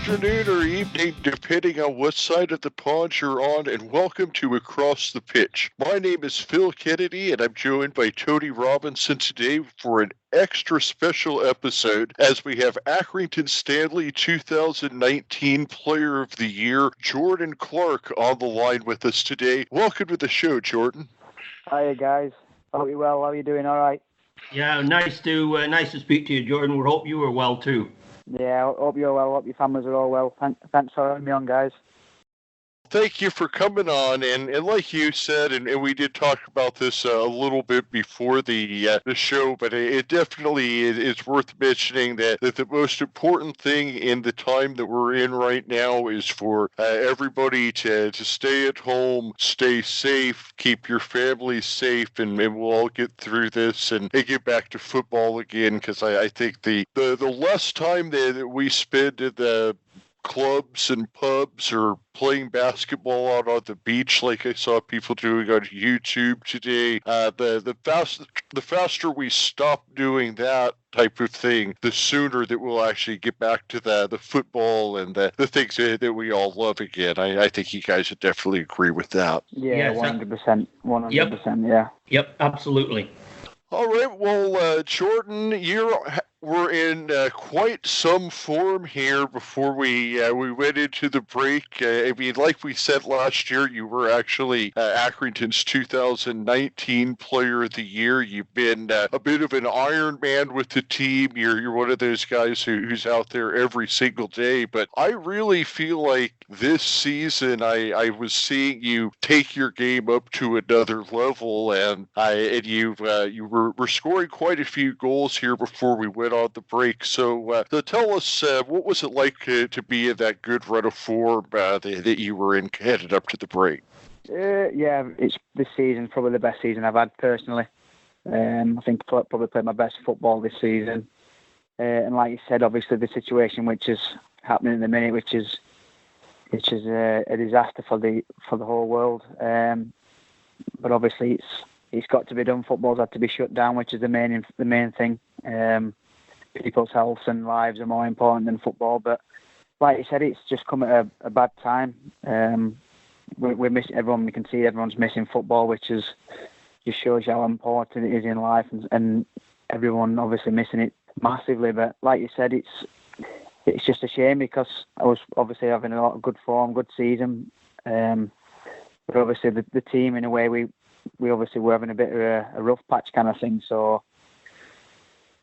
afternoon, or evening, depending on what side of the pond you're on, and welcome to Across the Pitch. My name is Phil Kennedy, and I'm joined by Tony Robinson today for an extra special episode as we have Accrington Stanley 2019 Player of the Year, Jordan Clark, on the line with us today. Welcome to the show, Jordan. Hi, guys. Hope you're well. How are you doing? All right? Yeah, nice to speak to you, Jordan. We hope you are well too. Yeah, I hope you're well. Hope your families are all well. Thanks for having me on, guys. Thank you for coming on, and like you said, and we did talk about this a little bit before the show, but it definitely is worth mentioning that the most important thing in the time that we're in right now is for everybody to stay at home, stay safe, keep your family safe, and we'll all get through this and get back to football again, because I think the less time that we spend at the clubs and pubs or playing basketball out on the beach like I saw people doing on YouTube today, the faster we stop doing that type of thing, the sooner that we'll actually get back to the football and the things that we all love again. I think you guys would definitely agree with that. Yeah, 100%. 100%, yeah. Yep, absolutely. All right, well, Jordan, we're in quite some form here before we went into the break. I mean, like we said last year, you were actually Accrington's 2019 Player of the Year. You've been a bit of an Iron Man with the team. You're one of those guys who's out there every single day. But I really feel like this season I was seeing you take your game up to another level, and you were scoring quite a few goals here before we went on the break. So tell us, what was it like to be in that good run of form that you were in headed up to the break? Yeah, it's this season probably the best season I've had personally. I think I probably played my best football this season. And like you said, obviously the situation which is happening in the minute, which is a disaster for the whole world. But obviously it's got to be done. Football's had to be shut down, which is the main thing. People's health and lives are more important than football. But like you said, it's just come at a bad time. We're missing everyone. We can see everyone's missing football, which just shows you how important it is in life, and everyone obviously missing it massively. But like you said, it's just a shame because I was obviously having a lot of good form, good season. But obviously the team, in a way, we obviously were having a bit of a rough patch kind of thing. So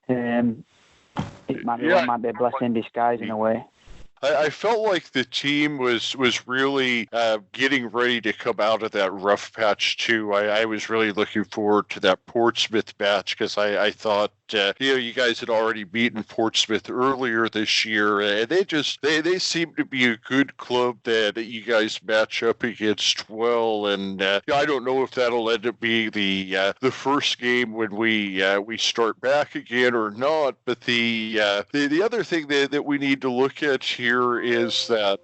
it might be a blessing in disguise in a way. I felt like the team was really getting ready to come out of that rough patch too. I was really looking forward to that Portsmouth match because I thought you guys had already beaten Portsmouth earlier this year, and they seem to be a good club that you guys match up against well. And I don't know if that'll end up being the first game when we start back again or not. But the other thing that we need to look at here is that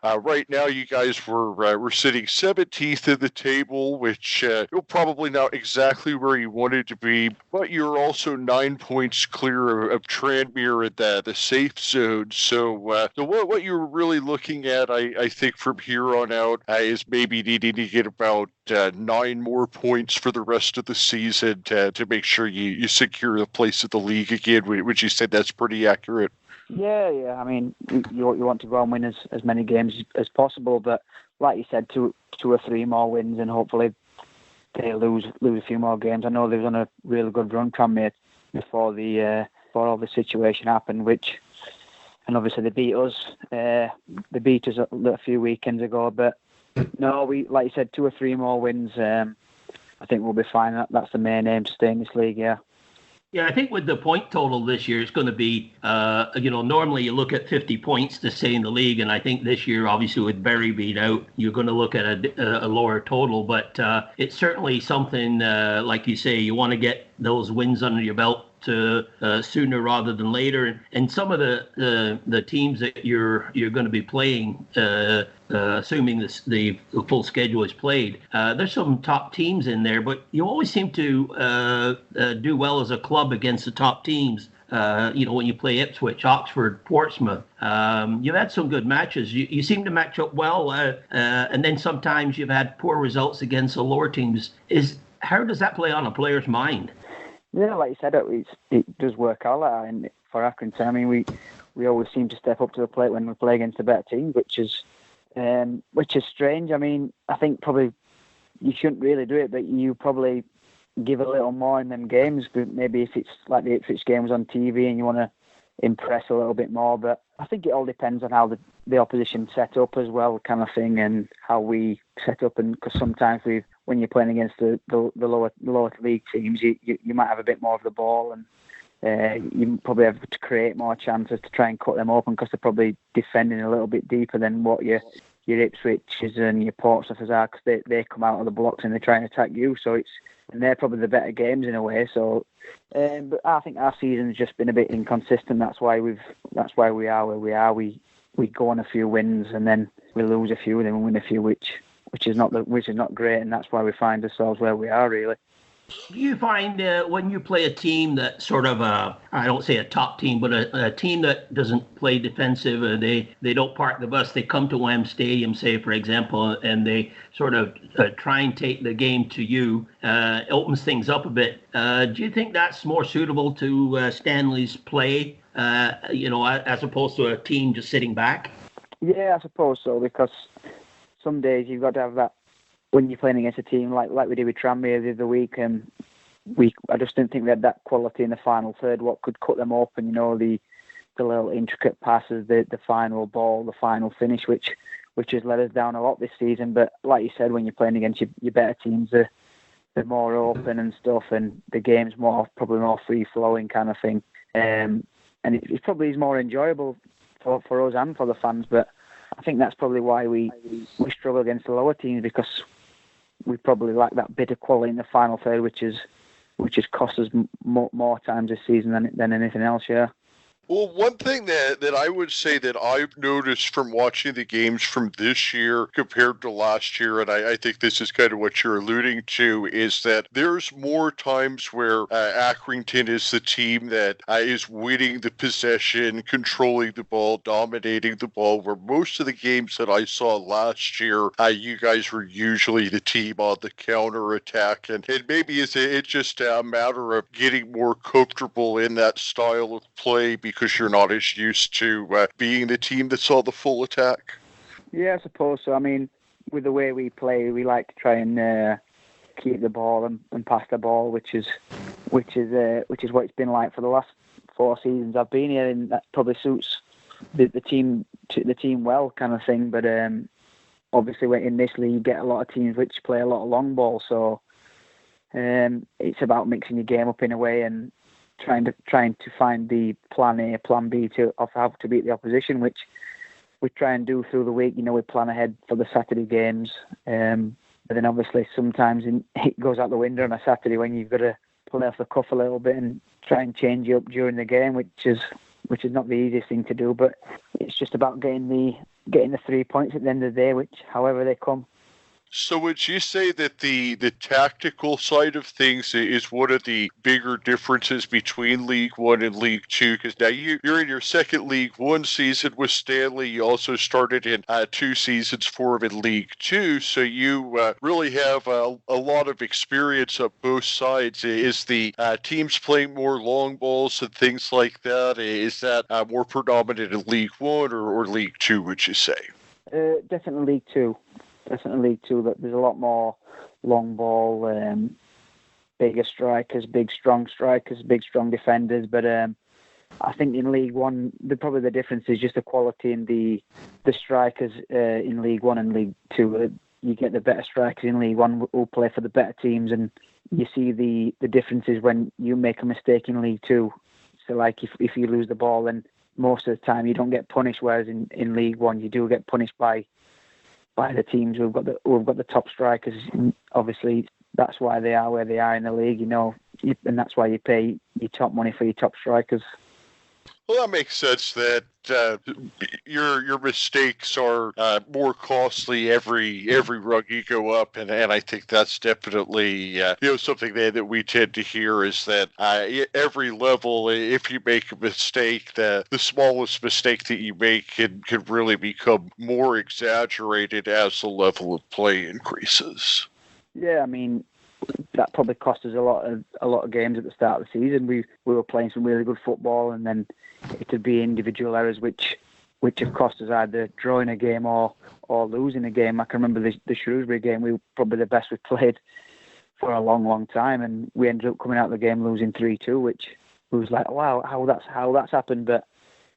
right now you guys were sitting 17th in the table, which you're probably not exactly where you wanted to be, but you're also 9 points clear of Tranmere at the safe zone. So what you're really looking at, I think, from here on out is maybe needing to get about 9 more points for the rest of the season to make sure you secure a place in the league again. Would you say that's pretty accurate? Yeah. I mean, you want to go and win as many games as possible, but like you said, two or three more wins, and hopefully they lose a few more games. I know they was on a really good run, Tranmere, before all the situation happened, and obviously they beat us. They beat us a few weekends ago, but no, like you said, 2 or 3 more wins. I think we'll be fine. That's the main aim, to stay in this league. Yeah. Yeah, I think with the point total this year, it's going to be, normally you look at 50 points to stay in the league. And I think this year, obviously, with Berry being out, you're going to look at a lower total. But it's certainly something, like you say, you want to get those wins under your belt sooner rather than later. And some of the teams that you're going to be playing, assuming the full schedule is played, there's some top teams in there, but you always seem to do well as a club against the top teams. when you play Ipswich, Oxford, Portsmouth. You've had some good matches. You seem to match up well, and then sometimes you've had poor results against the lower teams. How does that play on a player's mind? Yeah, like you said, it does work out like that. And for Accrington, I mean, we always seem to step up to the plate when we play against the better teams, which is strange. I mean, I think probably you shouldn't really do it, but you probably give a little more in them games. But maybe if it's like the Ipswich game was on TV and you want to impress a little bit more. But I think it all depends on how the opposition set up as well, kind of thing, and how we set up. And because sometimes when you're playing against the lower league teams, you might have a bit more of the ball, and you probably have to create more chances to try and cut them open because they're probably defending a little bit deeper than what your Ipswiches and your Portsmouths are, because they come out of the blocks and they try and attack you. So and they're probably the better games in a way. So, but I think our season's just been a bit inconsistent. That's why we are where we are. We go on a few wins and then we lose a few, and then we win a few, which is not great, and that's why we find ourselves where we are, really. Do you find when you play a team that sort of I don't say a top team, but a team that doesn't play defensive, they don't park the bus, they come to Wem Stadium, say, for example, and they sort of try and take the game to you, opens things up a bit. Do you think that's more suitable to Stanley's play, as opposed to a team just sitting back? Yeah, I suppose so, because some days you've got to have that when you're playing against a team like we did with Tranmere the other week. I just didn't think we had that quality in the final third, what could cut them open, the little intricate passes, the final ball, the final finish, which has let us down a lot this season. But like you said, when you're playing against your better teams, they're more open and stuff, and the game's probably more free-flowing kind of thing. And it probably is more enjoyable for us and for the fans, but I think that's probably why we struggle against the lower teams, because we probably lack that bit of quality in the final third, which has cost us more times this season than anything else. Yeah. Well, one thing that I would say that I've noticed from watching the games from this year compared to last year, and I think this is kind of what you're alluding to, is that there's more times where Accrington is the team that is winning the possession, controlling the ball, dominating the ball, where most of the games that I saw last year, you guys were usually the team on the counter-attack, and maybe it's just a matter of getting more comfortable in that style of play because you're not as used to being the team that saw the full attack? Yeah, I suppose so. I mean, with the way we play, we like to try and keep the ball and pass the ball, which is what it's been like for the last 4 seasons I've been here, and that probably suits the team well, kind of thing. But obviously, in this league, you get a lot of teams which play a lot of long ball, so it's about mixing your game up in a way and trying to find the plan A, plan B of how to beat the opposition, which we try and do through the week. We plan ahead for the Saturday games, but then obviously sometimes it goes out the window on a Saturday when you've got to play off the cuff a little bit and try and change you up during the game, which is not the easiest thing to do. But it's just about getting the 3 points at the end of the day, which however they come. So would you say that the tactical side of things is one of the bigger differences between League One and League Two? Because now you're in your second League One season with Stanley. You also started in 2 seasons for him in League Two. So you really have a lot of experience on both sides. Is the teams playing more long balls and things like that? Is that more predominant in League One or League Two, would you say? Definitely League Two. Definitely League Two. That there's a lot more long ball, bigger strikers, big strong defenders. But I think in League One, probably the difference is just the quality in the strikers in League One and League Two. You get the better strikers in League One who play for the better teams, and you see the differences when you make a mistake in League Two. So like if you lose the ball, then most of the time you don't get punished, whereas in League One you do get punished by the teams who've got the top strikers. Obviously, that's why they are where they are in the league, and that's why you pay your top money for your top strikers. Well, that makes sense that your mistakes are more costly every rung you go up, and I think that's definitely something that we tend to hear is that every level, if you make a mistake, the smallest mistake that you make can really become more exaggerated as the level of play increases. Yeah, I mean, that probably cost us a lot of games at the start of the season. We were playing some really good football, and then it could be individual errors which have cost us either drawing a game or losing a game. I can remember the Shrewsbury game. We were probably the best we played for a long time, and we ended up coming out of the game losing 3-2, which was like, wow, how that's happened. But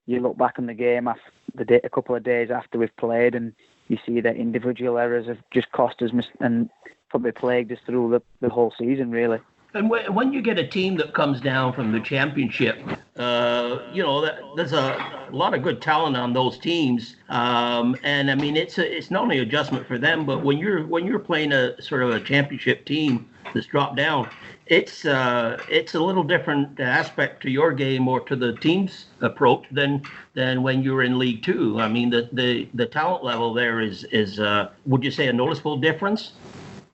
you look back on the game after a couple of days after we've played, and you see that individual errors have just cost us and probably plagued us through the whole season, really. And when you get a team that comes down from the championship, there's a lot of good talent on those teams, and I mean it's not only adjustment for them, but when you're playing a sort of a championship team that's dropped down, it's a little different aspect to your game or to the team's approach than when you were in League Two. I mean the talent level there is would you say a noticeable difference?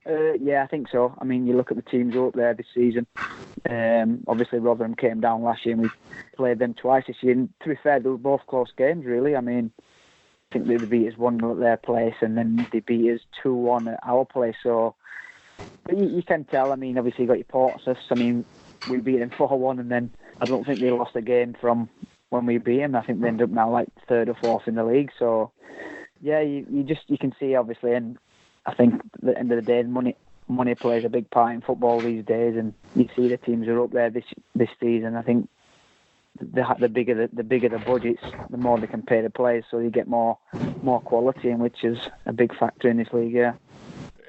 Yeah, I think so. I mean, you look at the teams who are up there this season. Obviously, Rotherham came down last year, and we played them twice this year. And to be fair, they were both close games, really. I mean, I think they beat us 1-0 at their place, and then they beat us 2-1 at our place. So, but you can tell. I mean, obviously, you got your Portsmouth. I mean, we beat them 4-1, and then I don't think they lost a game from when we beat them. I think they ended up now like third or fourth in the league. So, yeah, you can see, obviously, and I think at the end of the day, money plays a big part in football these days, and you see the teams are up there this season. I think the bigger the budgets, the more they can pay the players, so you get more quality, in which is a big factor in this league. Yeah.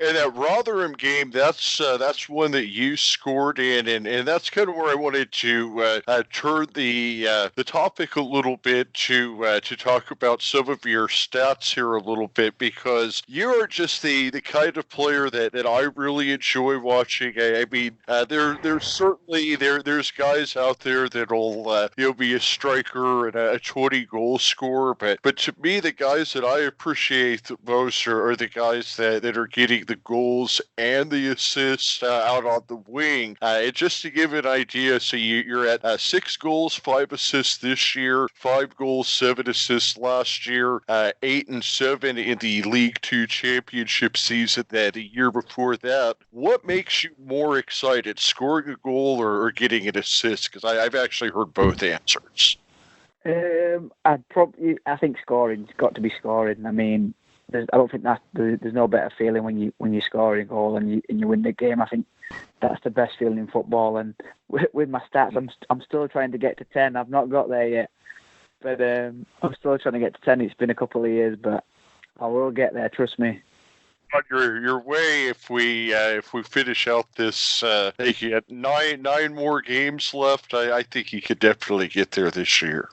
And that Rotherham game, that's one that you scored in, and that's kind of where I wanted to turn the topic a little bit to talk about some of your stats here a little bit, because you are just the kind of player that I really enjoy watching. I mean, there's certainly there's guys out there that'll be a striker and a 20 goal scorer, but to me, the guys that I appreciate the most are the guys that are getting the goals and the assists out on the wing. Just to give an idea, so you're at 6 goals, 5 assists this year, 5 goals, 7 assists last year, 8 and 7 in the League Two championship season that a year before that. What makes you more excited, scoring a goal or getting an assist? Because I've actually heard both answers. I think scoring's got to be scoring. I mean, I don't think that there's no better feeling when you score a goal and you win the game. I think that's the best feeling in football. And with my stats, I'm still trying to get to 10. I've not got there yet, but I'm still trying to get to 10. It's been a couple of years, but I will get there. Trust me. On your way, if we finish out this, you had nine more games left. I think you could definitely get there this year.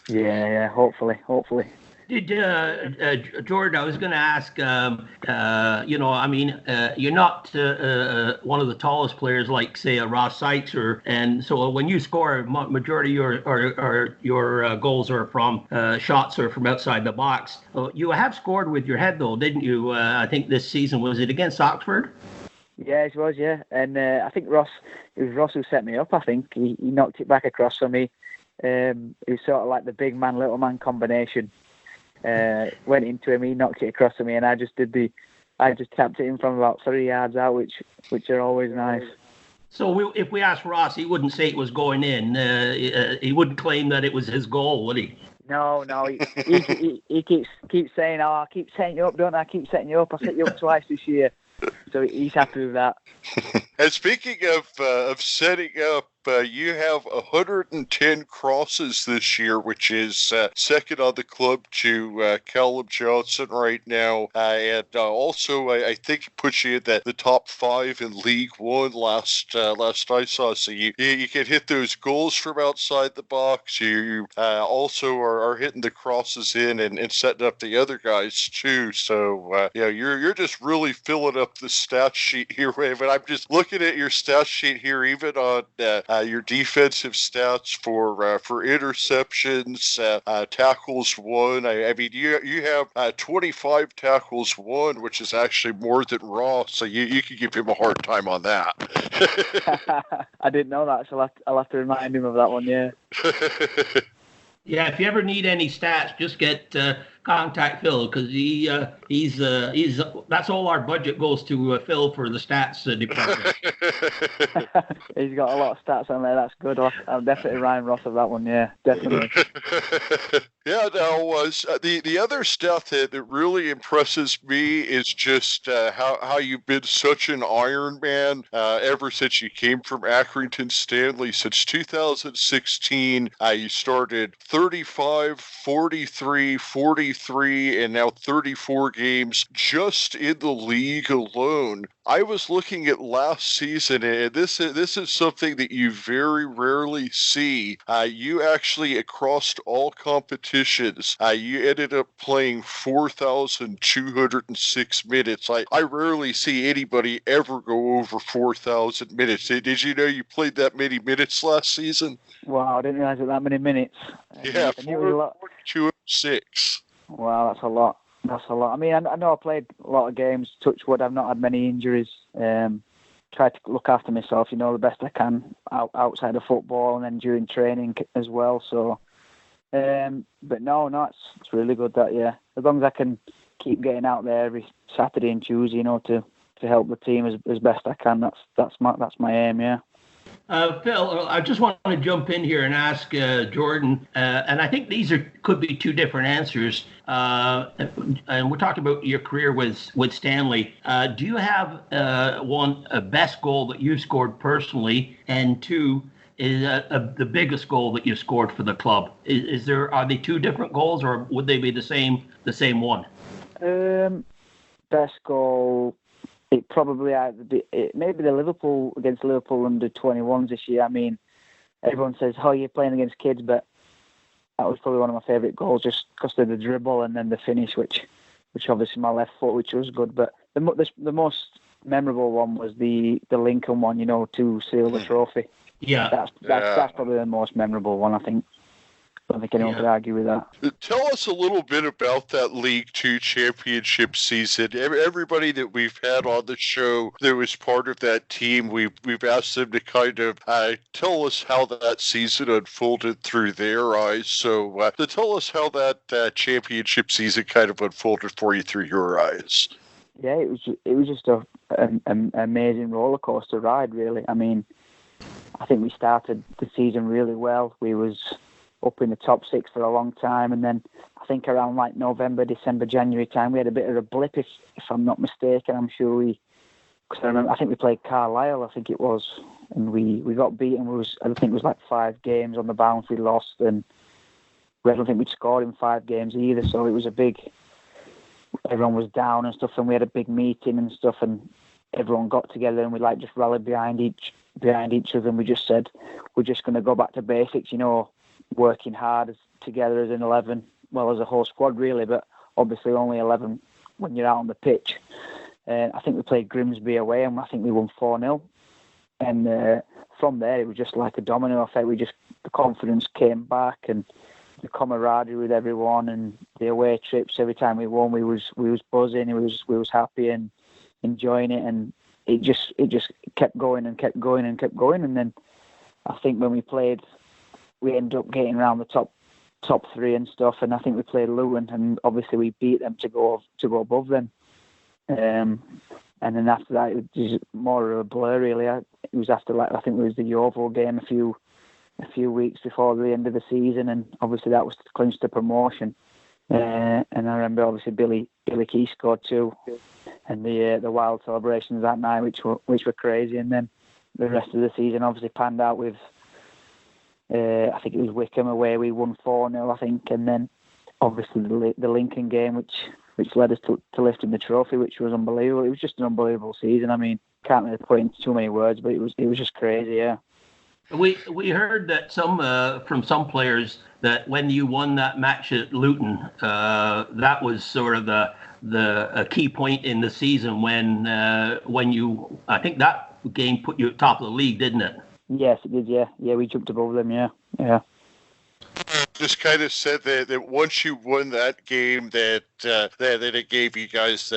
Yeah. Hopefully. Did George? I was going to ask. I mean, you're not one of the tallest players like, say, a Ross Sykes, and so when you score, majority of your goals are from shots or from outside the box. You have scored with your head, though, didn't you? I think this season, was it against Oxford? Yeah, it was. Yeah, and I think it was Ross who set me up. I think he knocked it back across for me. It was sort of like the big man, little man combination. Went into him, he knocked it across to me, and I just tapped it in from about 3 yards out, which are always nice. So if we asked Ross, he wouldn't say it was going in. He wouldn't claim that it was his goal, would he? No. He keeps saying, "Oh, I keep setting you up, don't I? I keep setting you up. I set you up twice this year." So he's happy with that. And speaking of setting up, you have 110 crosses this year, which is second on the club to Callum Johnson right now. And also, I think it puts you in the top 5 in League One last I saw. So you can hit those goals from outside the box. You also are hitting the crosses in and setting up the other guys too. So you're just really filling up the stat sheet here. But I'm just looking at your stat sheet here, even on your defensive stats for interceptions, tackles won. I mean, you have 25 tackles won, which is actually more than Ross, so you could give him a hard time on that. I didn't know that, so I'll have to remind him of that one, yeah. Yeah, if you ever need any stats, just get contact Phil, because he's that's all our budget goes to Phil for the stats department. He's got a lot of stats on there. That's good. I'll definitely remind Ross of that one. Yeah, definitely. Yeah, now the other stuff that really impresses me is just how you've been such an Iron Man ever since you came from Accrington Stanley. Since 2016, you started 35, 43, 43, and now 34 games just in the league alone. I was looking at last season, and this is something that you very rarely see. You actually, across all competitions, you ended up playing 4,206 minutes. I rarely see anybody ever go over 4,000 minutes. Did you know you played that many minutes last season? Wow, I didn't realize it that many minutes. Yeah, 4,206. Wow, that's a lot. That's a lot. I mean, I know I played a lot of games. Touch wood, I've not had many injuries. Try to look after myself, the best I can outside of football and then during training as well. So, but no, it's really good that, yeah. As long as I can keep getting out there every Saturday and Tuesday, to help the team as best I can. That's my aim, yeah. Phil, I just want to jump in here and ask Jordan, and I think these could be two different answers. And we're talking about your career with Stanley. Do you have a best goal that you scored personally, and two is the biggest goal that you scored for the club? Are they two different goals, or would they be the same one? Best goal. It probably maybe the Liverpool against Liverpool under 21s this year. I mean, everyone says, "Oh, you're playing against kids," but that was probably one of my favourite goals, just because of the dribble and then the finish, which obviously my left foot, which was good. But the most memorable one was the Lincoln one, to seal the trophy. Yeah, that's probably the most memorable one, I think. I don't think anyone could argue with that. Tell us a little bit about that League Two championship season. Everybody that we've had on the show that was part of that team, we've asked them to kind of tell us how that season unfolded through their eyes. So tell us how that championship season kind of unfolded for you through your eyes. Yeah, it was just an amazing roller coaster ride, really. I mean, I think we started the season really well. We was up in the top six for a long time, and then I think around like November, December, January time, we had a bit of a blip, if I'm not mistaken. I'm sure I think we played Carlisle, I think it was, and we got beaten. I think it was like 5 games on the bounce we lost, and I don't think we'd scored in 5 games either, so it was everyone was down and stuff, and we had a big meeting and stuff, and everyone got together, and we just rallied behind each other, and we just said, we're just going to go back to basics, working hard together as an 11, well, as a whole squad really, but obviously only 11 when you're out on the pitch. I think we played Grimsby away, and I think we won 4-0. And from there, it was just like a domino effect. The confidence came back, and the camaraderie with everyone, and the away trips. Every time we won, we was buzzing. We was happy and enjoying it, and it just kept going and kept going and kept going. And then I think when we played, we ended up getting around the top 3 and stuff, and I think we played Luton, and obviously we beat them to go above them. And then after that, it was more of a blur really. It was after I think it was the Yeovil game a few weeks before the end of the season, and obviously that was to clinch the promotion. And I remember obviously Billy Key scored 2, and the wild celebrations that night, which were crazy. And then the rest of the season obviously panned out with. I think it was Wickham away. We won 4-0, I think, and then obviously the Lincoln game, which led us to lifting the trophy, which was unbelievable. It was just an unbelievable season. I mean, can't really put it into too many words, but it was just crazy. Yeah. We heard that from some players that when you won that match at Luton, that was sort of the key point in the season when I think that game put you at top of the league, didn't it? Yes, it did. Yeah, we jumped above them. Yeah. Just kind of said that once you won that game, that it gave you guys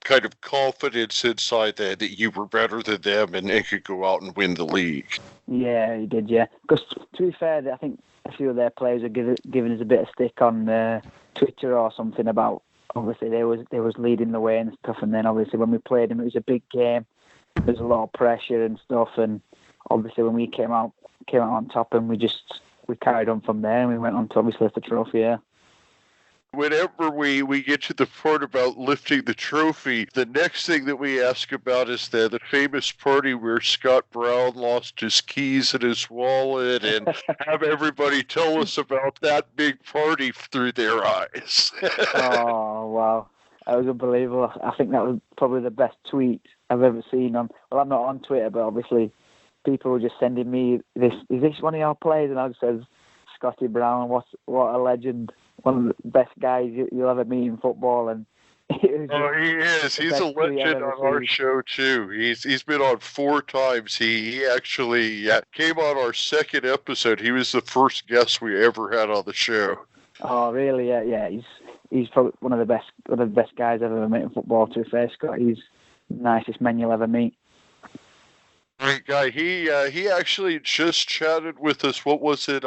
kind of confidence inside that you were better than them and could go out and win the league. Yeah, he did. Yeah, because to be fair, I think a few of their players are giving us a bit of stick on Twitter or something about. Obviously, they was leading the way and stuff, and then obviously when we played them, it was a big game. There's a lot of pressure and stuff, and obviously when we came out on top, and we carried on from there, and we went on to obviously lift the trophy. Yeah. Whenever we get to the part about lifting the trophy, the next thing that we ask about is the famous party where Scott Brown lost his keys and his wallet, and have everybody tell us about that big party through their eyes. Oh, wow. That was unbelievable. I think that was probably the best tweet I've ever seen on. Well, I'm not on Twitter, but obviously people were just sending me this. Is this one of your players? And I just said, Scotty Brown. What a legend! One of the best guys you'll ever meet in football. And he is. He's a legend on our show too. He's been on 4 times. He actually came on our 2nd episode. He was the first guest we ever had on the show. Oh, really? Yeah. He's probably one of the best guys I've ever met in football. To be fair, Scott, he's the nicest man you'll ever meet. Great guy. He actually just chatted with us. What was it?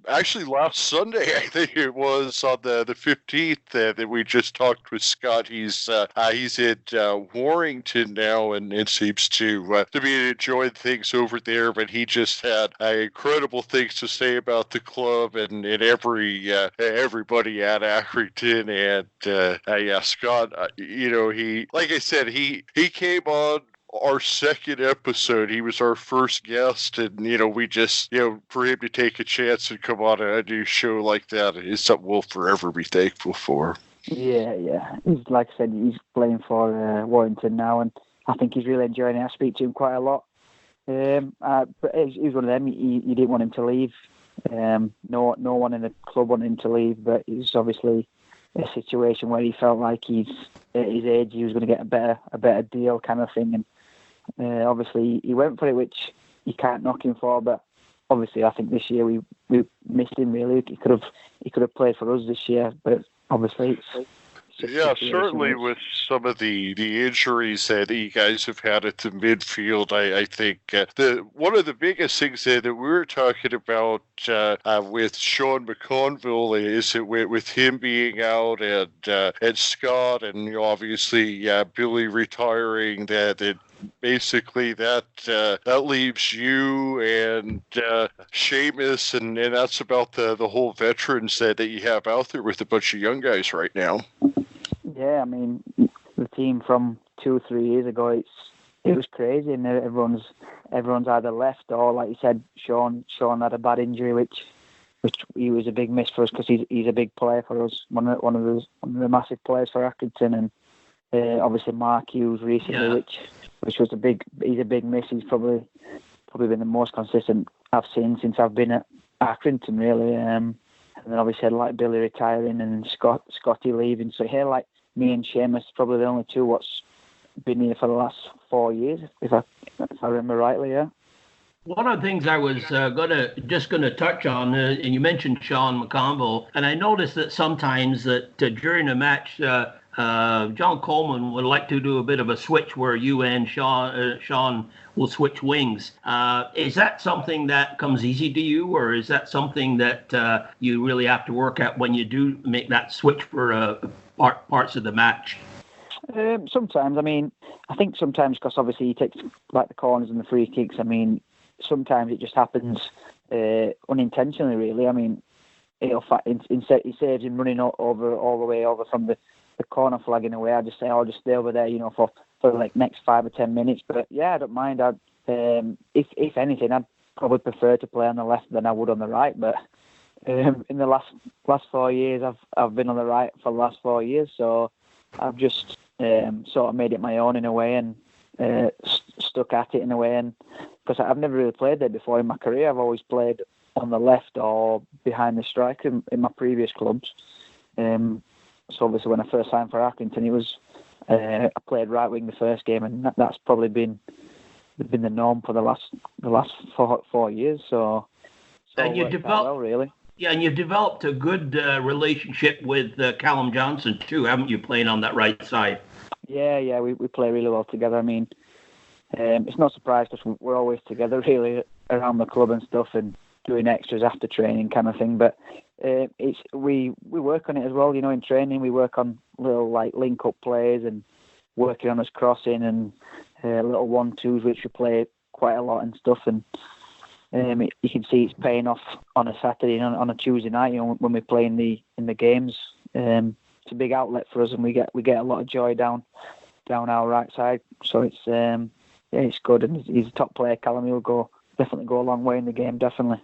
Actually, last Sunday, I think it was on the 15th that we just talked with Scott. He's at Warrington now and seems to be enjoying things over there. But he just had incredible things to say about the club and everybody at Accrington. And Scott, he, like I said, he came on our 2nd episode. He was our first guest, and we just for him to take a chance and come on a new show like that is something we'll forever be thankful for. Yeah. He's, like I said, he's playing for Warrington now, and I think he's really enjoying it. I speak to him quite a lot. But he was one of them. You didn't want him to leave. No one in the club wanted him to leave, but it was obviously a situation where he felt like he's at his age, he was going to get a better deal, kind of thing, and obviously he went for it, which you can't knock him for. But obviously I think this year we missed him really. He could have played for us this year, but obviously yeah, certainly with some of the injuries that you guys have had at the midfield, I think one of the biggest things that we were talking about with Sean McConville is that with him being out and Scott and obviously Billy retiring, that basically that leaves you and Seamus, and that's about the whole veterans that you have out there with a bunch of young guys right now. Yeah, I mean, the team from 2 or 3 years ago, it was crazy, and everyone's either left or, like you said, Sean had a bad injury, which he was a big miss for us because he's a big player for us, one of the massive players for Accrington, and obviously Mark Hughes recently, which was he's a big miss. He's probably been the most consistent I've seen since I've been at Accrington, really. And then obviously had like Billy retiring and Scotty leaving. So here, like me and Seamus, probably the only two what's been here for the last 4 years, if I remember rightly. Yeah. One of the things I was gonna touch on, and you mentioned Sean McConville, and I noticed that sometimes that during a match, John Coleman would like to do a bit of a switch where you and Sean will switch wings. Is that something that comes easy to you, or is that something that you really have to work at when you do make that switch for parts of the match? Sometimes, I mean, I think sometimes because obviously he takes like the corners and the free kicks. I mean, sometimes it just happens unintentionally. Really, I mean, he saves him running all the way over from the corner flag in a way. I just say, I'll just stay over there, for like next 5 or 10 minutes. But yeah, I don't mind. If anything, I'd probably prefer to play on the left than I would on the right. But in the last 4 years, I've been on the right for the last 4 years, so I've just sort of made it my own in a way and stuck at it in a way. And because I've never really played there before in my career, I've always played on the left or behind the striker in my previous clubs. So obviously when I first signed for Accrington, I played right wing the first game, and that's probably been they've been the norm for the last 4 years. So and you developed well, really. Yeah, and you've developed a good relationship with Callum Johnson too, haven't you? Playing on that right side. Yeah, we play really well together. I mean, it's not surprised because we're always together really around the club and stuff, and doing extras after training kind of thing. But we work on it as well. You know, in training we work on little like link up plays and working on us crossing and little 1-2s which we play quite a lot and stuff. And you can see it's paying off on a Saturday and on a Tuesday night. You know, when we play in the games, it's a big outlet for us, and we get a lot of joy down our right side. So it's good, and he's a top player. Callum, he'll definitely go a long way in the game, definitely.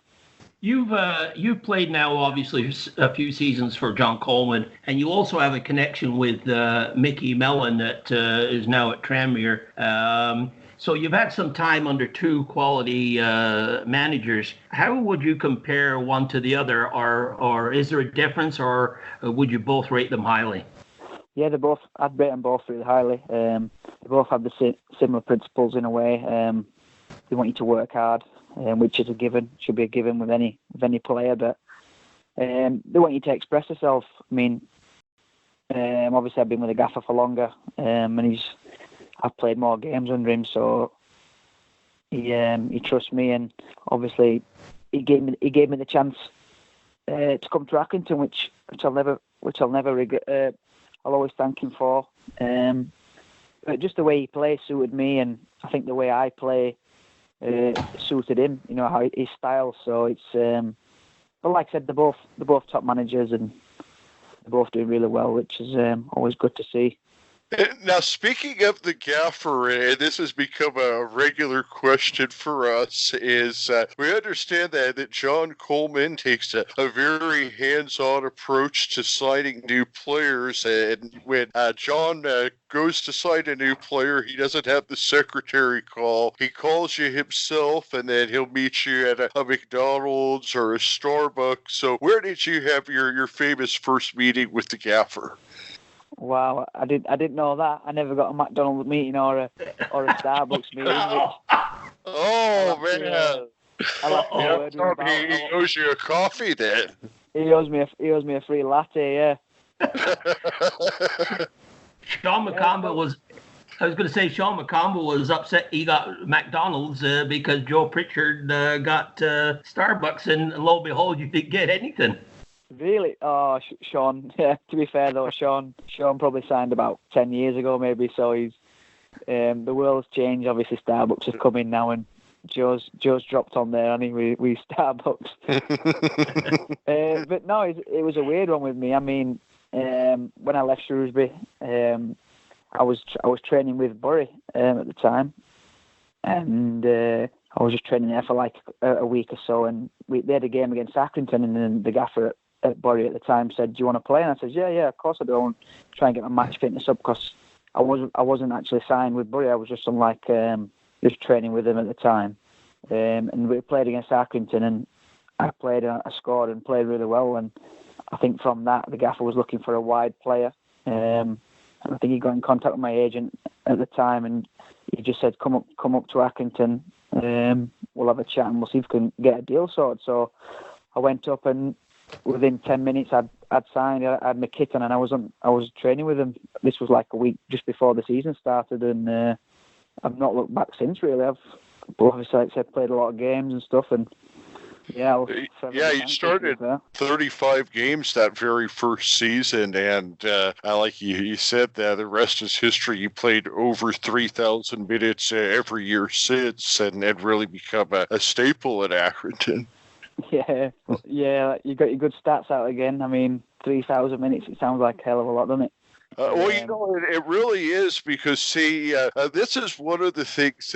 You've played now obviously a few seasons for John Coleman, and you also have a connection with Mickey Mellon that is now at Tranmere. So you've had some time under two quality managers. How would you compare one to the other, or is there a difference, or would you both rate them highly? Yeah, I'd rate them both really highly. They both have the similar principles in a way. They want you to work hard, which is a given, should be a given with any player. But they want you to express yourself. I mean, obviously I've been with the gaffer for longer, and I've played more games under him, so he trusts me, and obviously he gave me the chance to come to Accrington, which I'll never regret. I'll always thank him for. But just the way he plays suited me, and I think the way I play suited him. You know, how his style. So it's. But like I said, they're both top managers, and they're both doing really well, which is always good to see. Now, speaking of the gaffer, and this has become a regular question for us, is we understand that John Coleman takes a very hands-on approach to signing new players, and when John goes to sign a new player, he doesn't have the secretary call. He calls you himself, and then he'll meet you at a McDonald's or a Starbucks. So where did you have your famous first meeting with the gaffer? Wow, I didn't know that. I never got a McDonald's meeting or a Starbucks meeting. Oh man! He owes you a coffee then. He owes me a free latte. Yeah. Sean McCombie was. I was going to say Sean McCombie was upset he got McDonald's because Joe Pritchard got Starbucks, and lo and behold, you didn't get anything. Really? Oh, Sean. Yeah. To be fair though, Sean probably signed about 10 years ago, maybe. So he's the world's changed. Obviously, Starbucks has come in now, and Joe's dropped on there, and we Starbucks. But no, it was a weird one with me. I mean, when I left Shrewsbury, I was training with Bury at the time, and I was just training there for like a week or so, and they had a game against Accrington, and then the gaffer at Bury at the time said, "Do you want to play?" And I said, "Yeah, of course I do. I want to try and get my match fitness up because I wasn't actually signed with Bury. I was just on like just training with them at the time, and we played against Accrington, and I scored and played really well. And I think from that, the gaffer was looking for a wide player, and I think he got in contact with my agent at the time, and he just said, "Come up to Accrington. We'll have a chat and we'll see if we can get a deal sorted." So I went up, and within 10 minutes I'd signed. I had my kit on, and I was training with him. This was like a week just before the season started, and I've not looked back since really. But obviously, like I said, played a lot of games and stuff, and you started 35 games that very first season, and like you said, that the rest is history. You played over 3,000 minutes every year since, and really become a staple at Accrington. Yeah, you got your good stats out again. I mean, 3,000 minutes, it sounds like a hell of a lot, doesn't it? Well, you know, it really is because, see, this is one of the things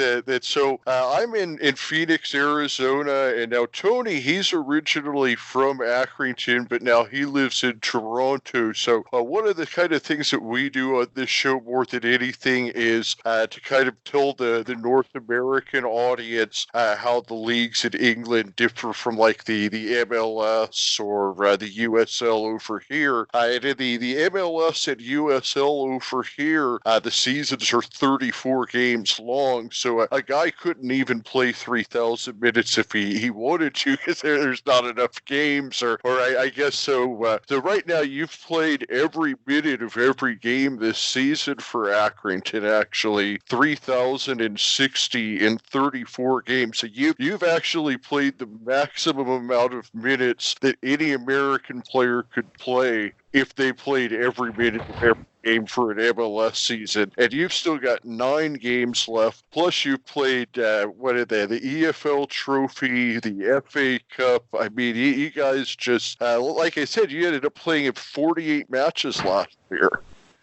I'm in Phoenix, Arizona, and now Tony, he's originally from Accrington, but now he lives in Toronto. So one of the kind of things that we do on this show more than anything is to kind of tell the North American audience how the leagues in England differ from like the MLS or the USL over here. And in the MLS and USL over here, the seasons are 34 games long, so a guy couldn't even play 3,000 minutes if he wanted to, because there's not enough games, or I guess so. So right now you've played every minute of every game this season for Accrington, actually 3,060 in 34 games. So you've actually played the maximum amount of minutes that any American player could play if they played every minute of every game for an MLS season. And you've still got 9 games left. Plus you've played, what are they, the EFL Trophy, the FA Cup. I mean, you guys just, like I said, you ended up playing in 48 matches last year.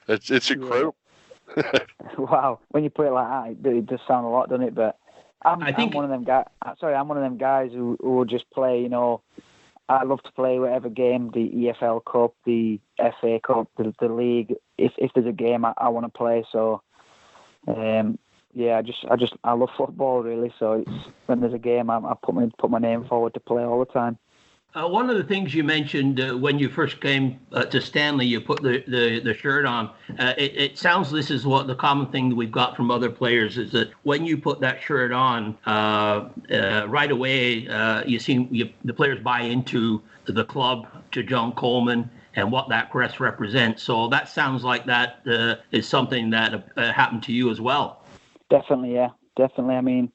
It's incredible. Yeah. Wow. When you put it like that, it does sound a lot, doesn't it? But I'm one of them guys. Sorry, I'm one of them guys who will just play. I love to play whatever game, the EFL Cup, the FA Cup, the league. If there's a game I want to play, so I love football really. So it's when there's a game, I put my name forward to play all the time. One of the things you mentioned when you first came to Stanley, you put the shirt on. It sounds this is what the common thing that we've got from other players is that when you put that shirt on, right away the players buy into the club, to John Coleman, and what that crest represents. So that sounds like that is something that happened to you as well. Definitely, yeah, definitely. I mean,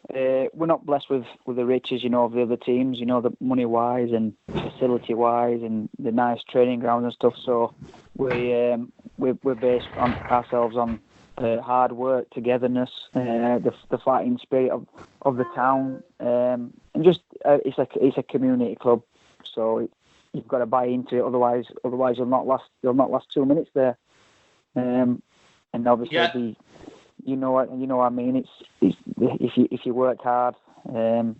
we're not blessed with the riches, of the other teams, the money-wise and facility-wise and the nice training grounds and stuff. So we're based on ourselves on hard work, togetherness, the fighting spirit of the town, and just it's a community club. So you've got to buy into it, otherwise you'll not last 2 minutes there. And obviously. Yeah. You know what I mean. It's if you work hard, you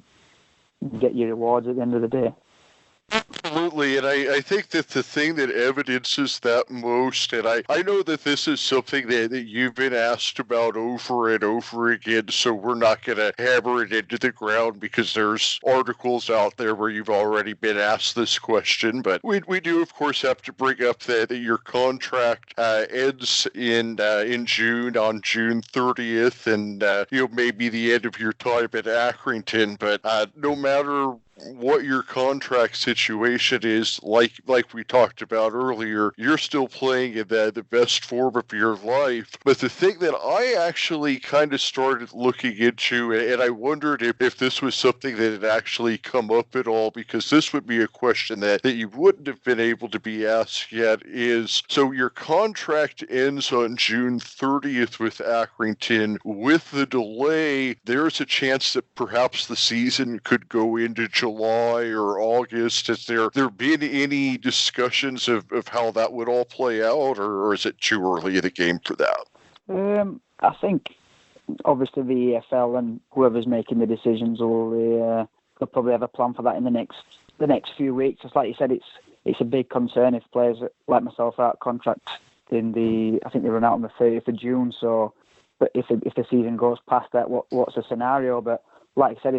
get your rewards at the end of the day. Absolutely, and I think that the thing that evidences that most, and I know that this is something that you've been asked about over and over again, so we're not going to hammer it into the ground because there's articles out there where you've already been asked this question, but we do, of course, have to bring up that your contract ends in June, on June 30th, and maybe the end of your time at Accrington, but no matter what your contract situation is, like we talked about earlier, you're still playing in the best form of your life. But the thing that I actually kind of started looking into, and I wondered if this was something that had actually come up at all, because this would be a question that you wouldn't have been able to be asked yet, is, so your contract ends on June 30th with Accrington. With the delay, there's a chance that perhaps the season could go into July or August. Has there been any discussions of how that would all play out, or is it too early in the game for that? I think obviously the EFL and whoever's making the decisions will they'll probably have a plan for that in the next few weeks. Just like you said, it's a big concern if players like myself are out contract I think they run out on the 30th of June. So, but if the season goes past that, what's the scenario? But like I said,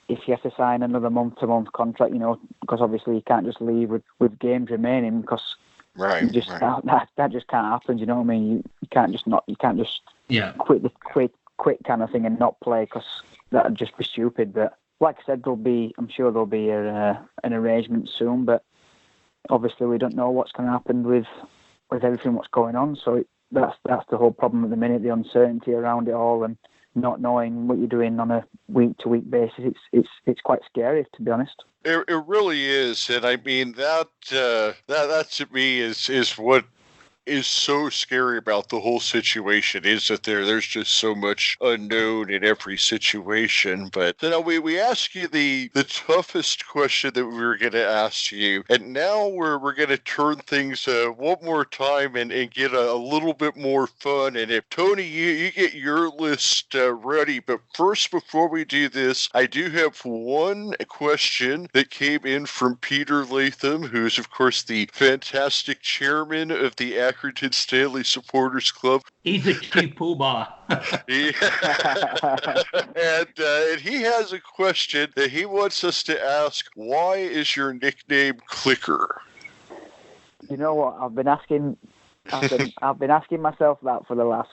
if you have to sign another month-to-month contract, because obviously you can't just leave with games remaining, because right, that just can't happen. You know what I mean? You can't just quit kind of thing and not play, because that would just be stupid. But like I said, I'm sure there'll be an arrangement soon. But obviously we don't know what's going to happen with everything what's going on. So that's the whole problem at the minute, the uncertainty around it all, and not knowing what you're doing on a week-to-week basis. It's quite scary, to be honest. It really is, and I mean that to me is what is so scary about the whole situation, is that there's just so much unknown in every situation. But we ask you the toughest question that we were going to ask you, and now we're going to turn things one more time and get a little bit more fun. And if Tony, you get your list ready, but first, before we do this, I do have one question that came in from Peter Latham, who's of course the fantastic chairman of the Accrington Stanley Supporters Club. He's a chief poobah. And he has a question that he wants us to ask. Why is your nickname Clicker? You know what? I've been asking I've been asking myself that for the last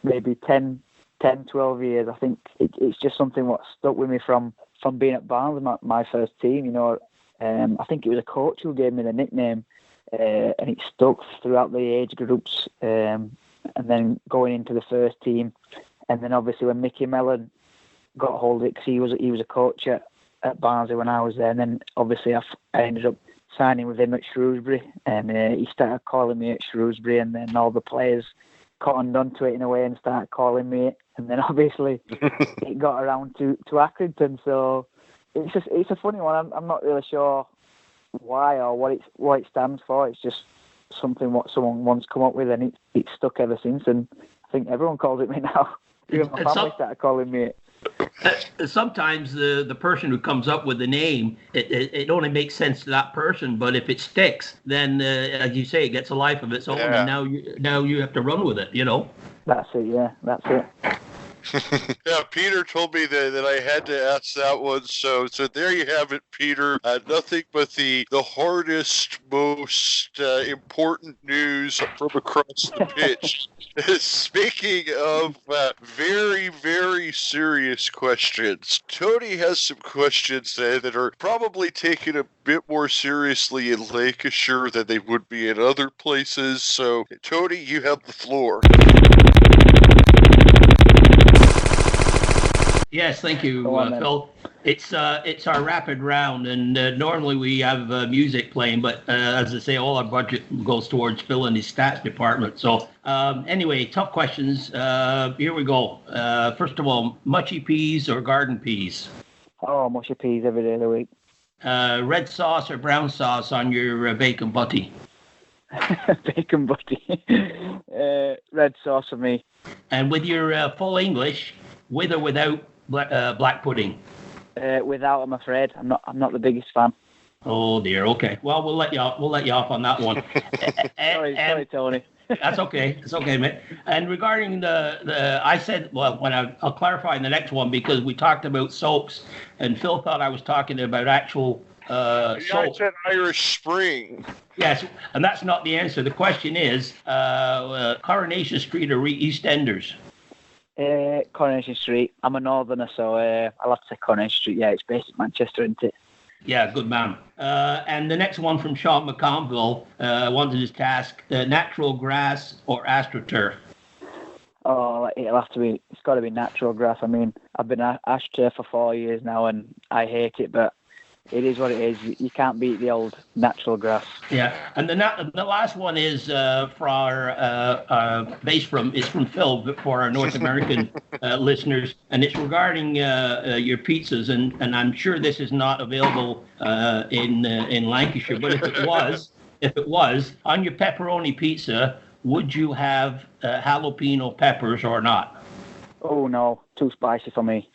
maybe 10, 12 years. I think it's just something what stuck with me from being at Barnes, my first team. You know, I think it was a coach who gave me the nickname, and it stuck throughout the age groups, and then going into the first team, and then obviously when Mickey Mellon got hold of it, because he was a coach at Barnsley when I was there, and then obviously I ended up signing with him at Shrewsbury, and he started calling me at Shrewsbury, and then all the players cottoned onto it in a way and started calling me it, and then obviously it got around to Accrington. So it's a funny one. I'm not really sure why or what it stands for. It's just something what someone once come up with, and it's stuck ever since. And I think everyone calls it me now. Even my family started calling me it. Sometimes the person who comes up with the name, it only makes sense to that person. But if it sticks, then as you say, it gets a life of its own, and now you have to run with it. You know. That's it. Yeah, that's it. Yeah, Peter told me that I had to ask that one. So there you have it, Peter. Nothing but the hardest, most important news from across the pitch. Speaking of very, very serious questions, Tony has some questions that are probably taken a bit more seriously in Lancashire than they would be in other places. So, Tony, you have the floor. Yes, thank you, Phil. It's our rapid round, and normally we have music playing, but as I say, all our budget goes towards Phil and his stats department. So anyway, tough questions. Here we go. First of all, mushy peas or garden peas? Oh, mushy peas every day of the week. Red sauce or brown sauce on your bacon butty? Bacon butty. Red sauce for me. And with your full English, with or without black pudding? Without, I'm afraid. I'm not the biggest fan. Oh dear. Okay. Well, we'll let you off on that one. Sorry, Tony. That's okay. It's okay, mate. And regarding the I said, well, I'll clarify in the next one because we talked about soaps, and Phil thought I was talking about actual soap. I said Irish Spring. Yes, and that's not the answer. The question is Coronation Street or EastEnders? Coronation Street. I'm a northerner, so I'll have to say Coronation Street. Yeah, it's based in Manchester, isn't it? Yeah, good man. And the next one from Sean McConville wanted us to ask natural grass or AstroTurf? Oh, it's got to be natural grass. I mean, I've been AstroTurf for 4 years now, and I hate it, but it is what it is. You can't beat the old natural grass. Yeah, and the last one is for our it's from Phil, but for our North American listeners, and it's regarding your pizzas, and I'm sure this is not available in Lancashire, but if it was on your pepperoni pizza, would you have jalapeno peppers or not? Oh no, too spicy for me.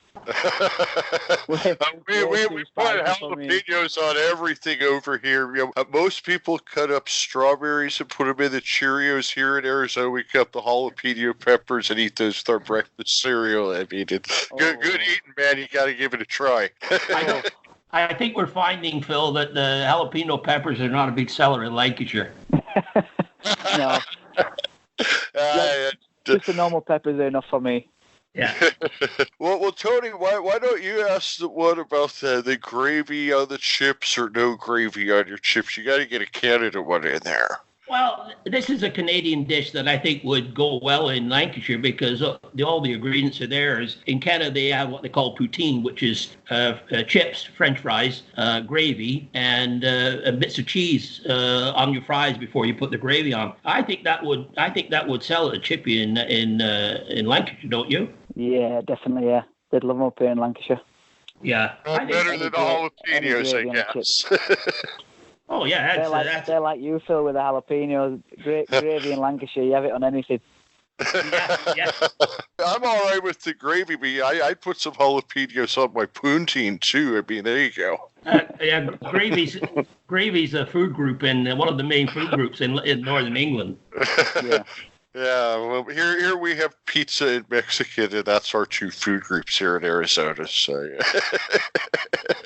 we put jalapenos on everything over here. You know, most people cut up strawberries and put them in the Cheerios. Here in Arizona, we cut the jalapeno peppers and eat those with our breakfast cereal. I mean, it's good eating, man. You got to give it a try. I think we're finding, Phil, that the jalapeno peppers are not a big seller in Lancashire. No. Just the normal peppers are enough for me. Yeah. well, Tony, why don't you ask the one about the gravy on the chips or no gravy on your chips? You got to get a Canada one in there. Well, this is a Canadian dish that I think would go well in Lancashire because all the ingredients are there. In Canada, they have what they call poutine, which is chips, French fries, gravy, and bits of cheese on your fries before you put the gravy on. I think that would sell at a chippy in Lancashire, don't you? Yeah, definitely. Yeah, they'd love them up here in Lancashire. Yeah, better than the jalapenos, I guess. Oh yeah, they're like you, Phil, with the jalapenos. Gravy in Lancashire, you have it on anything. Yeah. I'm all right with the gravy, but I'd put some jalapenos on my poutine too. I mean, there you go. Yeah, gravy's a food group and one of the main food groups in northern England. Yeah. Yeah, well, here we have pizza and Mexican, and that's our two food groups here in Arizona. So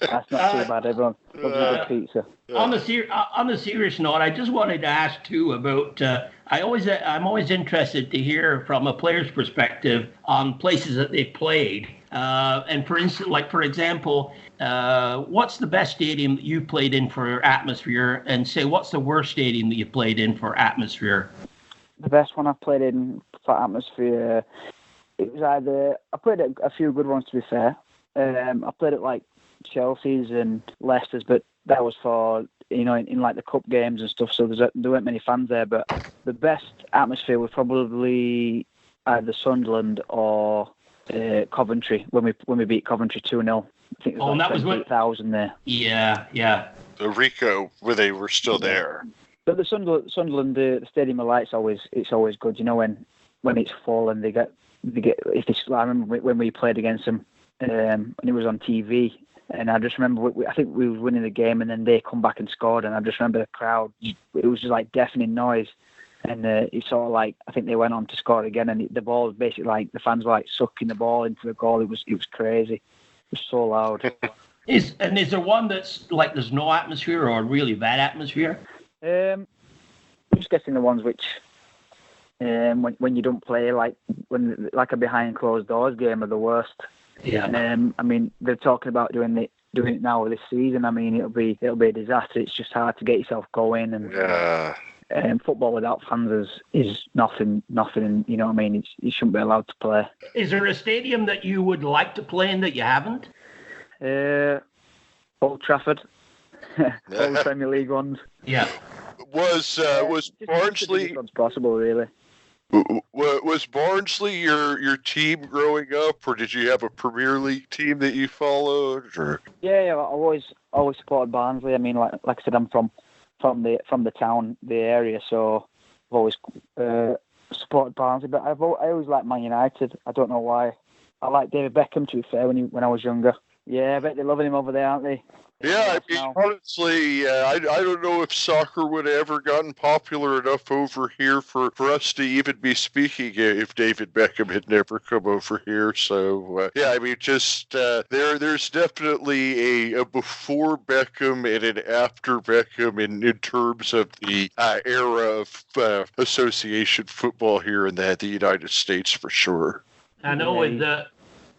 That's not too bad. Everyone loves a good pizza. On a serious note, I just wanted to ask too about. I'm always interested to hear from a player's perspective on places that they've played. And for instance, for example, what's the best stadium that you've played in for atmosphere? And say, what's the worst stadium that you played in for atmosphere? The best one I've played in for atmosphere, it was either I played at a few good ones, to be fair. I played at like Chelsea's and Leicester's, but that was for in like the cup games and stuff. So there weren't many fans there. But the best atmosphere was probably either Sunderland or Coventry when we beat Coventry 2-0. I think it was that was 8,000 there. Yeah. the Rico, where they were still there. But the Sunderland, the Stadium of Light's always good. When it's full and they get I remember when we played against them, and it was on TV. And I just remember, I think we were winning the game, and then they come back and scored. And I just remember the crowd; it was just like deafening noise. And it's sort of like, I think they went on to score again, and the ball was basically like the fans were like sucking the ball into the goal. It was crazy. It was so loud. Is there one that's like there's no atmosphere or really bad atmosphere? I'm just guessing the ones which when you don't play, like a behind closed doors game, are the worst. Yeah. I mean, they're talking about doing it now this season. I mean, it'll be a disaster. It's just hard to get yourself going, and football without fans is nothing. And you know what I mean? You shouldn't be allowed to play. Is there a stadium that you would like to play in that you haven't? Old Trafford, all the Premier League ones. Yeah. Was Barnsley possible, really? Was Barnsley your team growing up, or did you have a Premier League team that you followed? Or? Yeah, I've always supported Barnsley. I mean, like I said, I'm from the town, the area, so I've always supported Barnsley. But I always liked Man United. I don't know why. I like David Beckham, to be fair, when I was younger. Yeah, I bet they're loving him over there, aren't they? Yeah, I mean, honestly, I don't know if soccer would have ever gotten popular enough over here for us to even be speaking if David Beckham had never come over here. So, yeah, I mean, just there's definitely a before Beckham and an after Beckham in terms of the era of association football here in the United States, for sure. I know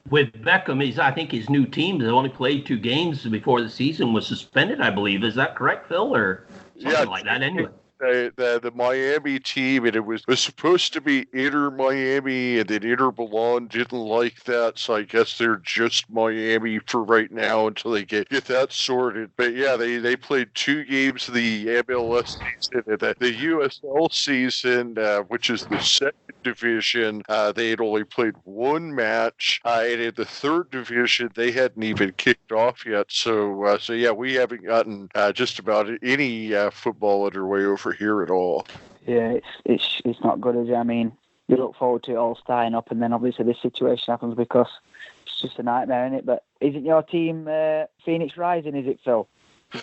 with Beckham, I think his new team, they only played 2 games before the season was suspended, I believe. Is that correct, Phil? Or something like that anyway? The Miami team, and it was supposed to be Inter Miami, and then Inter Milan didn't like that, so I guess they're just Miami for right now until they get that sorted. But yeah, they played 2 games of the MLS season, and the USL season, which is the second division, they had only played 1 match, and in the third division, they hadn't even kicked off yet. So yeah, we haven't gotten just about any football underway over here at all. Yeah, it's not good, is it? I mean, you look forward to it all starting up, and then obviously this situation happens because it's just a nightmare, isn't it? But isn't your team Phoenix Rising? Is it, Phil?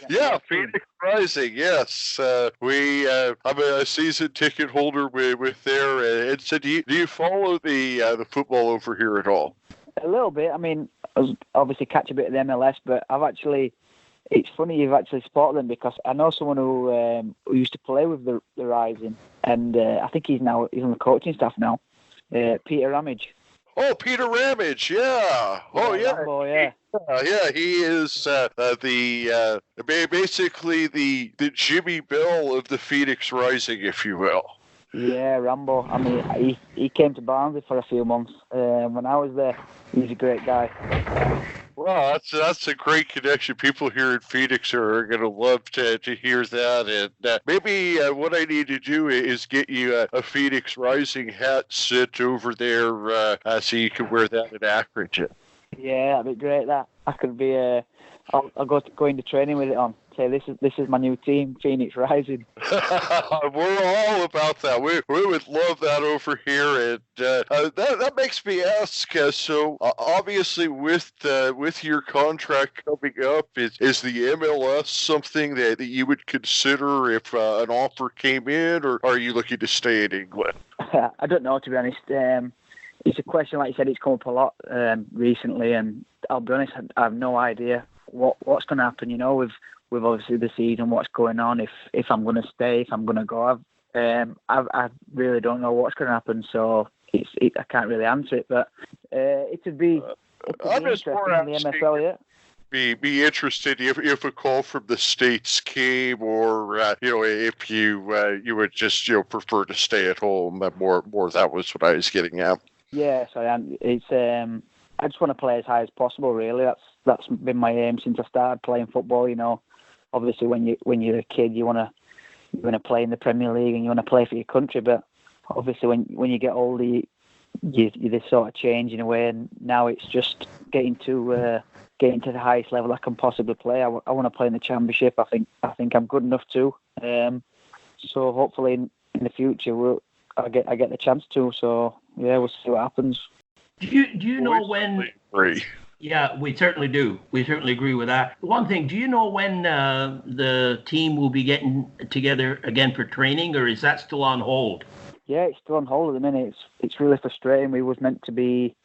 Yeah, Phoenix Rising. Yes, I'm a season ticket holder with there. And so, do you follow the football over here at all? A little bit. I mean, I obviously catch a bit of the MLS, but it's funny you've actually spotted them because I know someone who used to play with the Rising, and I think he's on the coaching staff now. Peter Ramage. Oh, Peter Ramage, yeah. Oh, yeah. Rambo, yeah. Yeah, he is basically the Jimmy Bell of the Phoenix Rising, if you will. Yeah, Rambo. I mean, he came to Barnsley for a few months when I was there. He's a great guy. Well, that's a great connection. People here in Phoenix are going to love to hear that. And maybe what I need to do is get you a Phoenix Rising hat sent over there so you can wear that in Accrington. Yeah, that'd be great. That I could be. I'll go into training with it on. Say this is my new team, Phoenix Rising. We're all about that. We would love that over here, and that makes me ask. So obviously, with your contract coming up, is the MLS something that you would consider if an offer came in, or are you looking to stay in England? I don't know, to be honest. it's a question, like you said, it's come up a lot recently, and I'll be honest, I have no idea what's going to happen. With obviously the season, what's going on, if I'm going to stay, if I'm going to go. I really don't know what's going to happen, so I can't really answer it. But it would be interesting in the MSL, yeah. Be interested if a call from the States came, or if you would just prefer to stay at home. More that was what I was getting at. Yes, I am. It's I just want to play as high as possible. Really, that's been my aim since I started playing football. Obviously when you're a kid, you want to play in the Premier League and you want to play for your country. But obviously when you get older, you this sort of change in a way, and now it's just getting to the highest level I can possibly play. I want to play in the Championship. I think I'm good enough to. So hopefully in the future I get the chance to. So yeah, we'll see what happens. Do you know when? Yeah, we certainly do. We certainly agree with that. One thing, do you know when the team will be getting together again for training, or is that still on hold? Yeah, it's still on hold at the minute. It's really frustrating. We was meant to be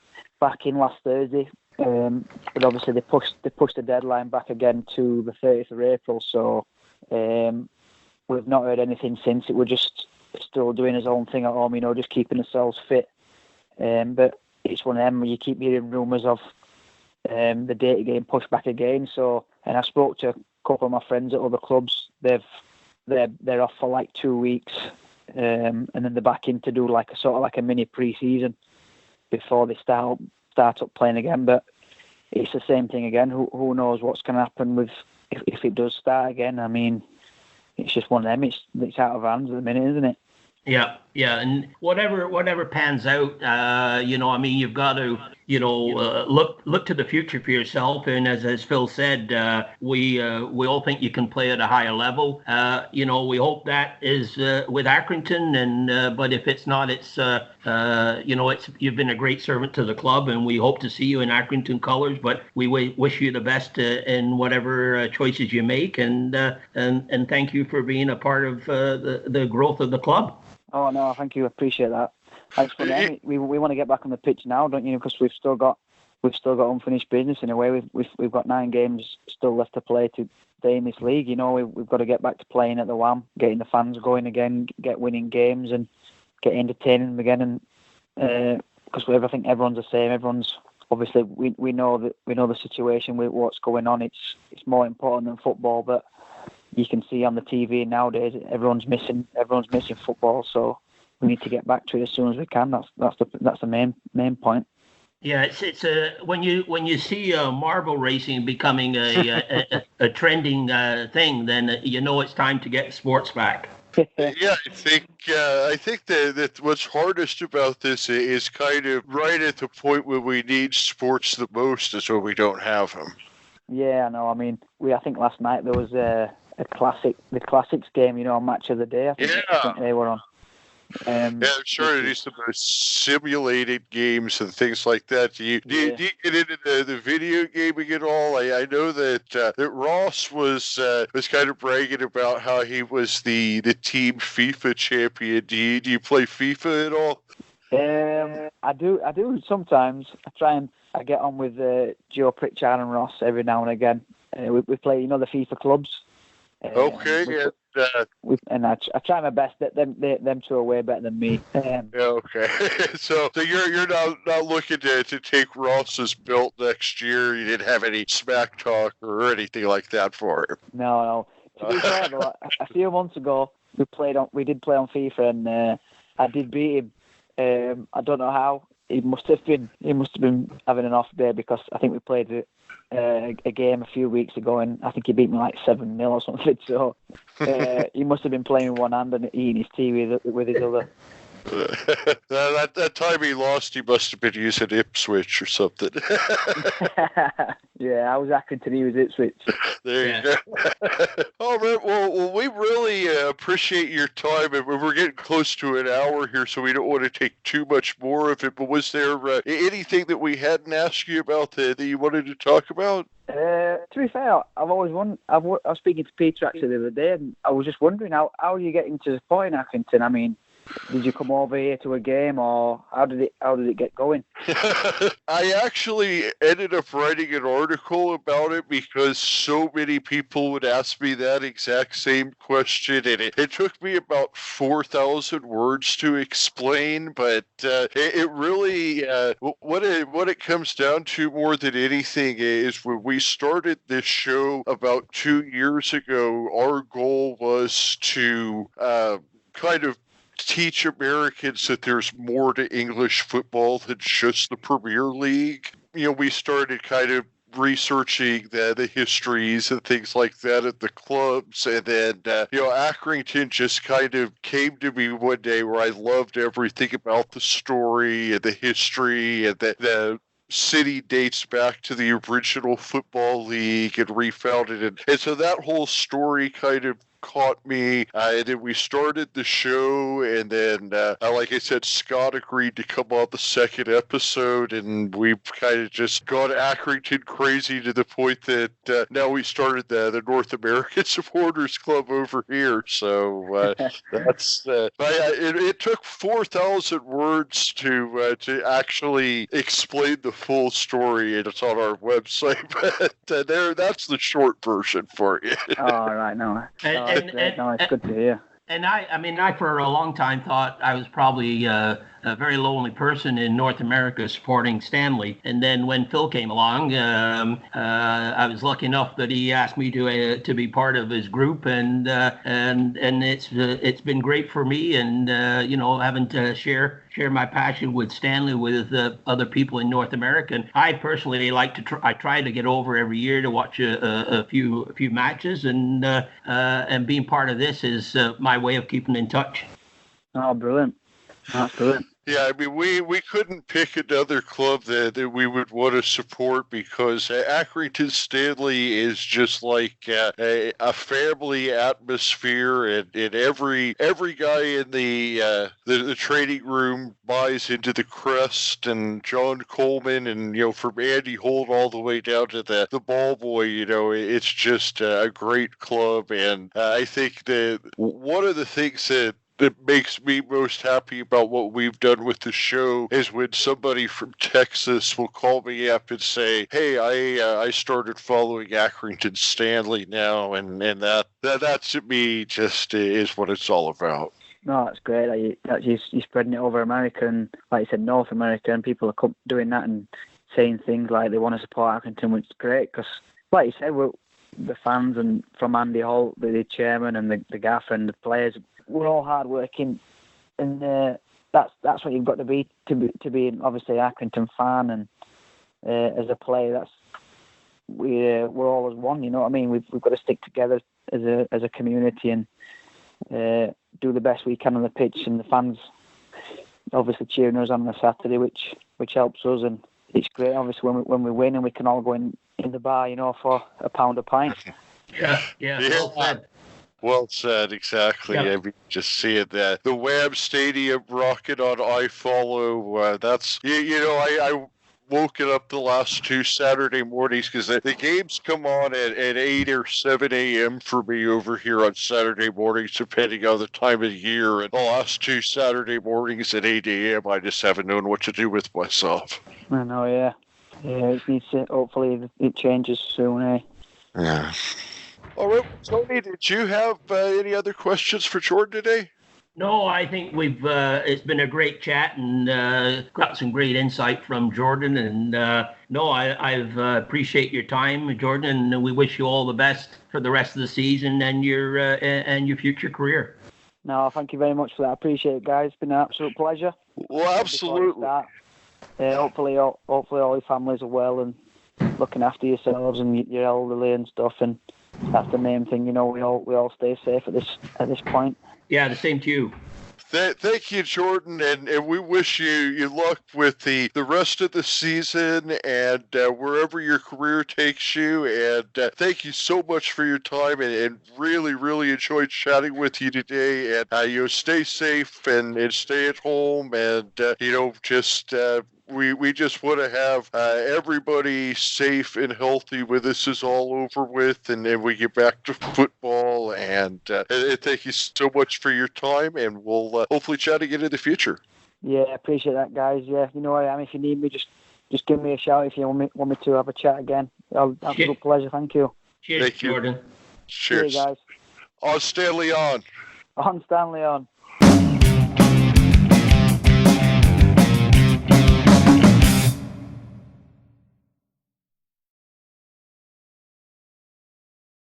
back in last Thursday, but obviously they pushed the deadline back again to the 30th of April. So we've not heard anything since. We're just still doing his own thing at home, just keeping ourselves fit. But it's one of them where you keep hearing rumours of the date getting pushed back again. So, and I spoke to a couple of my friends at other clubs. They're off for like 2 weeks, and then they're back in to do like a mini pre-season before they start up playing again. But it's the same thing again. Who knows what's going to happen with if it does start again? I mean, it's just one of them. It's out of hands at the minute, isn't it? Yeah, and whatever pans out, you've got to, look to the future for yourself. And as Phil said, we all think you can play at a higher level. We hope that is with Accrington, and but if it's not, it's you've been a great servant to the club, and we hope to see you in Accrington colours. But we wish you the best in whatever choices you make, and thank you for being a part of the growth of the club. Oh no, thank you. I appreciate that. We want to get back on the pitch now, don't you? Because we've still got unfinished business in a way. We've got 9 games still left to play to stay in this league. We've got to get back to playing at the WAM, getting the fans going again, get winning games and get entertaining them again. And because I think everyone's the same. Everyone's obviously we know the situation with what's going on. It's more important than football, but you can see on the TV nowadays everyone's missing football, so we need to get back to it as soon as we can. That's the main point. Yeah, it's when you see marble racing becoming a trending thing, then it's time to get sports back. Yeah, I think that what's hardest about this is kind of right at the point where we need sports the most is when we don't have them. Yeah, I know. I mean, I think last night there was the classics game, match of the day. I think they were on. I'm sure it is the most simulated games and things like that. Do you get into the video gaming at all? I know that Ross was kind of bragging about how he was the team FIFA champion. Do you play FIFA at all? I do sometimes. I get on with Joe Pritchard and Ross every now and again. We play, the FIFA clubs. Okay, and I try my best. Them two are way better than me. Okay, so you're not looking to take Ross's belt next year. You didn't have any smack talk or anything like that for him. No. To be fair, though, a few months ago we did play on FIFA, and I did beat him. I don't know how. He must have been having an off day, because I think we played a game a few weeks ago, and I think he beat me like 7-0 or something. So he must have been playing with one hand and eating his tea with his other. That time he lost, he must have been using Ipswich or something. Yeah, I was Accrington, he was Ipswich. There you go. All right, well, we really appreciate your time, and we're getting close to an hour here, so we don't want to take too much more of it. But was there anything that we hadn't asked you about that you wanted to talk about? To be fair, I've always wondered. I was speaking to Peter actually the other day, and I was just wondering how are you getting to supporting Accrington? I mean, did you come over here to a game, or how did it get going? I actually ended up writing an article about it because so many people would ask me that exact same question, and it took me about 4,000 words to explain. But it really what it comes down to more than anything is when we started this show about 2 years ago, our goal was to kind of teach Americans that there's more to English football than just the Premier League. We started kind of researching the histories and things like that at the clubs, and then Accrington just kind of came to me one day where I loved everything about the story and the history, and the city dates back to the original Football League and refounded, and so that whole story kind of caught me, and then we started the show, and then like I said, Scott agreed to come on the second episode, and we've kind of just gone Accrington crazy to the point that now we started the North American Supporters Club over here. So that's it took 4,000 words to actually explain the full story, and it's on our website. But that's the short version for you. All right, no. It's good to hear. And I for a long time thought I was probably a very lonely person in North America supporting Stanley. And then when Phil came along, I was lucky enough that he asked me to be part of his group, and it's been great for me, and having to share my passion with Stanley with other people in North America. And I personally like to try to get over every year to watch a few matches, and being part of this is my way of keeping in touch. Oh, brilliant! That's brilliant. Yeah, I mean, we couldn't pick another club that we would want to support, because Accrington Stanley is just like a family atmosphere, and every guy in the training room buys into the crest, and John Coleman, and from Andy Holt all the way down to the ball boy, it's just a great club. And I think that one of the things that makes me most happy about what we've done with the show is when somebody from Texas will call me up and say, "Hey, I started following Accrington Stanley now," and that to me just is what it's all about. No, that's great. You're spreading it over America, and like you said, North America, and people are doing that and saying things like they want to support Accrington, which is great, because like you said, the fans, and from Andy Holt, the chairman, and the gaffer, and the players, we're all hard working, and that's what you've got to be obviously Accrington fan, and as a player, we're all as one. You know what I mean? We've got to stick together as a community, and do the best we can on the pitch, and the fans obviously cheering us on the Saturday, which helps us, and it's great obviously when we win and we can all go in the bar, for £1 a pint. Yeah. Well said. Well said, exactly. Yep. I mean, just see it there. The Wham Stadium rocket on I Follow. That's I woke it up the last 2 Saturday mornings, because the games come on at 8 or 7 a.m. for me over here on Saturday mornings, depending on the time of the year. And the last 2 Saturday mornings at 8 a.m., I just haven't known what to do with myself. I know, yeah. Yeah, it needs to, hopefully it changes soon, eh? Yeah. All right, Tony, did you have any other questions for Jordan today? No, I think it's been a great chat, and got some great insight from Jordan. And I've appreciate your time, Jordan, and we wish you all the best for the rest of the season and your future career. No, thank you very much for that. I appreciate it, guys. It's been an absolute pleasure. Well, absolutely. Hopefully all your families are well and looking after yourselves and your elderly and stuff, and that's the main thing. We all stay safe at this point. Yeah, the same to you. Thank you, Jordan, and we wish you luck with the rest of the season and wherever your career takes you. And thank you so much for your time, and really, really enjoyed chatting with you today. And stay safe and stay at home, and just. We just want to have everybody safe and healthy when this is all over with, and then we get back to football. well. And thank you so much for your time, and we'll hopefully chat again in the future. Yeah, I appreciate that, guys. Yeah, you know where I am. If you need me, just give me a shout if you want me to have a chat again. Absolute pleasure. Thank you. Cheers, Thank you. Jordan. Cheers. Cheers, guys. On Stanley on. On Stanley on.